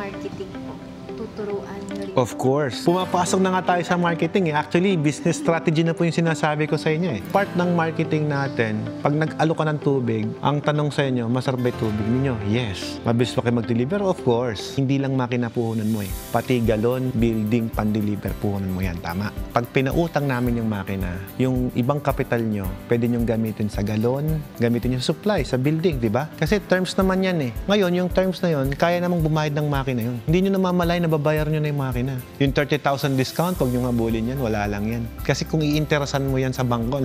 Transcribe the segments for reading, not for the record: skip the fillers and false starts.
marketing po? Tuturuan nyo rin? Of course. Pumapasok na nga tayo sa marketing. Actually, business strategy na po yung sinasabi ko sa inyo. Part ng marketing natin, pag nag-alok ka ng tubig, ang tanong sa inyo, masarap ba yung tubig ninyo? Yes. Mabilis ba kayo mag-deliver? Of course. Hindi lang makina puhunan mo Pati galon, building, pan-deliver, puhunan mo yan. Tama. Pag pinautang namin yung makina, yung ibang kapital nyo, pwede nyong gamitin sa galon, gamitin yung supply, sa building, di ba? Kasi terms naman yan Ngayon, yung terms na yun, kaya namang bumayad ng makina yun. Hindi nyo namamalay na babayar nyo na yung makina. Yung 30,000 discount, huwag nyo nga bulin yan, wala lang yan. Kasi kung iinterasan mo yan sa bangkol,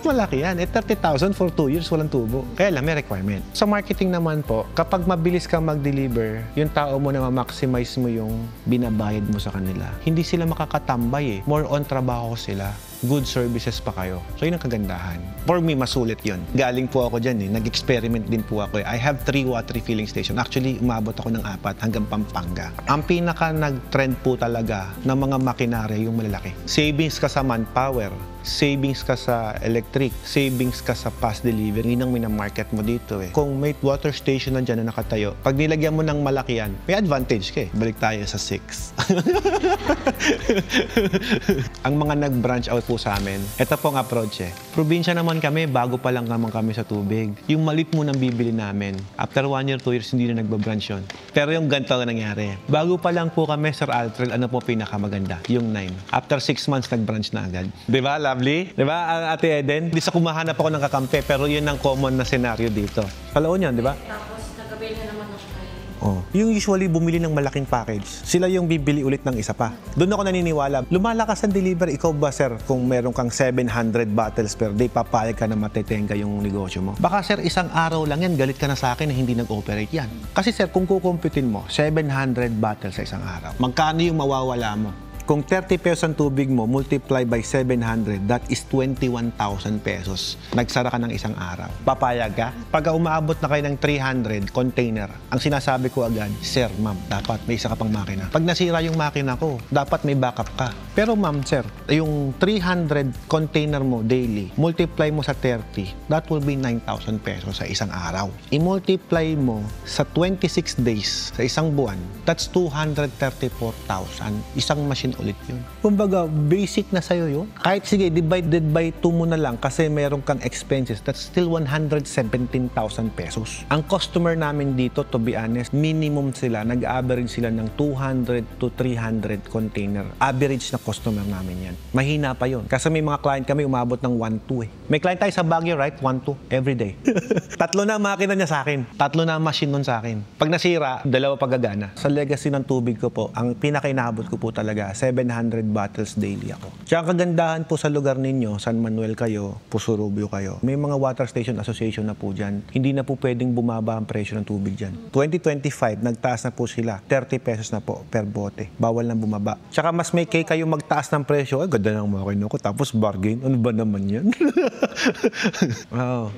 malaki yan. 30,000 for 2 years, walang tubo. Kaya lang, may requirement. Sa marketing naman po, kapag mabilis kang mag-deliver, yung tao mo na ma-maximize mo yung binabayad mo sa kanila. Hindi sila makakatambay More on trabaho sila. Good services pa kayo. So, yun ang kagandahan. For me, masulit yun. Galing po ako dyan Nag-experiment din po ako I have 3 water refilling station. Actually, umabot ako ng 4 hanggang Pampanga. Ang pinaka nag-trend po talaga ng mga makinarya yung malalaki. Savings ka sa manpower, savings ka sa electric, savings ka sa fast delivery. Yun ang minamarket mo dito Kung may water station na dyan na nakatayo, pag nilagyan mo ng malaki yan, may advantage ka Balik tayo sa 6. Ang mga nag-branch out po sa amin, ito pong approach Probinsya naman kami, bago pa lang naman kami sa tubig. Yung malit mo nang bibili namin. After 1 year, 2 years, hindi na nagbabranch yun. Pero yung ganito ang nangyari. Bago pa lang po kami, Sir Altrel, ano po pinakamaganda? Yung 9. After 6 months, nag-branch na agad. Di ba, lovely? Di ba, Ate Eden? Di sa kumahanap ako ng kakampi, pero yun ang common na scenario dito. Kalaon yan, di ba? Tapos, nagabili na naman ako Yung usually bumili ng malaking package, sila yung bibili ulit ng isa pa. Doon ako naniniwala. Lumalakas ang delivery. Ikaw ba, sir, kung meron kang 700 bottles per day, papayag ka na matitenga yung negosyo mo? Baka, sir, isang araw lang yan, galit ka na sa akin na hindi nag-operate yan. Kasi, sir, kung kukumpitin mo, 700 bottles sa isang araw, magkano yung mawawala mo? Kung 30 pesos ang tubig mo, multiply by 700, that is 21,000 pesos. Nagsara ka ng isang araw. Papayag ka? Pag umaabot na kayo ng 300 container, ang sinasabi ko agad, sir, ma'am, dapat may isa ka pang makina. Pag nasira yung makina ko, dapat may backup ka. Pero ma'am, sir, yung 300 container mo daily, multiply mo sa 30, that will be 9,000 pesos sa isang araw. I-multiply mo sa 26 days, sa isang buwan, that's 234,000. Isang machine ulit yun. Kumbaga, basic na sa'yo yun. Kahit sige, divided by 2 mo na lang kasi meron kang expenses, that's still 117,000 pesos. Ang customer namin dito, to be honest, minimum sila, nag-average sila ng 200 to 300 container. Average na customer namin yan. Mahina pa yun. Kasi may mga client kami umabot ng 1-2 May client tayo sa Baguio, right? 1-2 every day. 3 na makina niya sa akin. 3 na machine nun sa akin. Pag nasira, 2 pagagana. Sa legacy ng tubig ko po, ang pinakainabot ko po talaga, 700 bottles daily ako. Tsaka kagandahan po sa lugar ninyo, San Manuel kayo, Pusurubio kayo, may mga water station association na po dyan. Hindi na po pwedeng bumaba ang presyo ng tubig dyan. 2025, nagtaas na po sila. 30 pesos na po per bote. Bawal na bumaba. Tsaka mas may kay kayo magtaas ng presyo. Ay, ganda ng makina ko. Tapos bargain. Ano ba naman yan?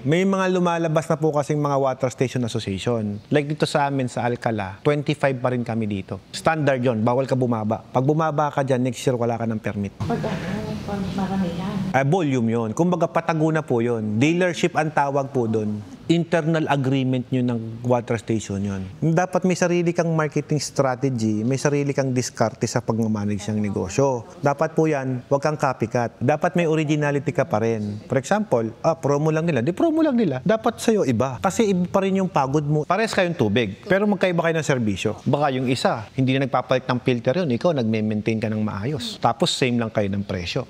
May mga lumalabas na po kasing mga water station association. Like dito sa amin sa Alcala, 25 pa rin kami dito. Standard yon, bawal ka bumaba. Pag bumaba ka dyan, next year wala ka ng permit. Pag maramihan? Volume yun. Kumbaga patago na po yun. Dealership ang tawag po doon. Internal agreement nyo ng water station yun. Dapat may sarili kang marketing strategy, may sarili kang diskarte sa pag-manage ng negosyo. Dapat po yan, huwag kang copycat. Dapat may originality ka pa rin. For example, promo lang nila. Di promo lang nila. Dapat sa'yo iba. Kasi iba pa rin yung pagod mo. Pares kayong tubig. Pero magkaiba kayo ng serbisyo. Baka yung isa, hindi na nagpapalit ng filter yun. Ikaw, nagme-maintain ka ng maayos. Tapos same lang kayo ng presyo.